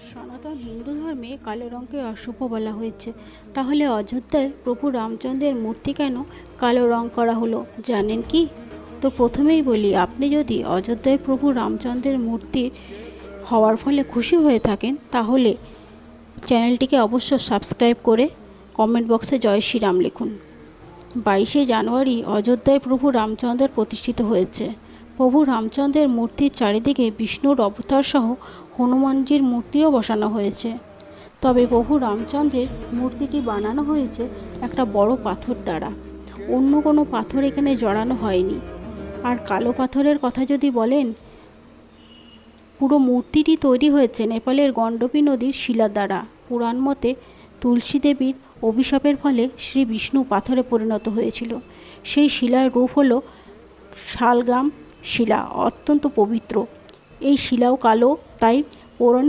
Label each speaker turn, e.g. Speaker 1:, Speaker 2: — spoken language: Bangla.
Speaker 1: সনাতন হিন্দু ধর্মে কালো রঙকে অশুভ বলা হয়েছে। তাহলে অযোধ্যায় প্রভু রামচন্দ্রের মূর্তি কেন কালো রং করা হলো জানেন কি? তো প্রথমেই বলি, আপনি যদি অযোধ্যায় প্রভু রামচন্দ্রের মূর্তি হওয়ার ফলে খুশি হয়ে থাকেন, তাহলে চ্যানেলটিকে অবশ্য সাবস্ক্রাইব করে কমেন্ট বক্সে জয় শ্রীরাম লিখুন। 22শে জানুয়ারি অযোধ্যায় প্রভু রামচন্দ্রের প্রতিষ্ঠিত হয়েছে। প্রভু রামচন্দ্রের মূর্তির চারিদিকে বিষ্ণুর অবতার সহ হনুমানজির মূর্তিও বসানো হয়েছে। তবে প্রভু রামচন্দ্রের মূর্তিটি বানানো হয়েছে একটা বড় পাথর দ্বারা, অন্য কোনো পাথর এখানে জড়ানো হয়নি। আর কালো পাথরের কথা যদি বলেন, পুরো মূর্তিটি তৈরি হয়েছে নেপালের গণ্ডকী নদীর শিলা দ্বারা। পুরাণ মতে তুলসী দেবীর অভিশাপের ফলে শ্রী বিষ্ণু পাথরে পরিণত হয়েছিল। সেই শিলার রূপ হলো শালগ্রাম শিলা, অত্যন্ত পবিত্র। এই শিলাও কালো, তাই পৌরাণিক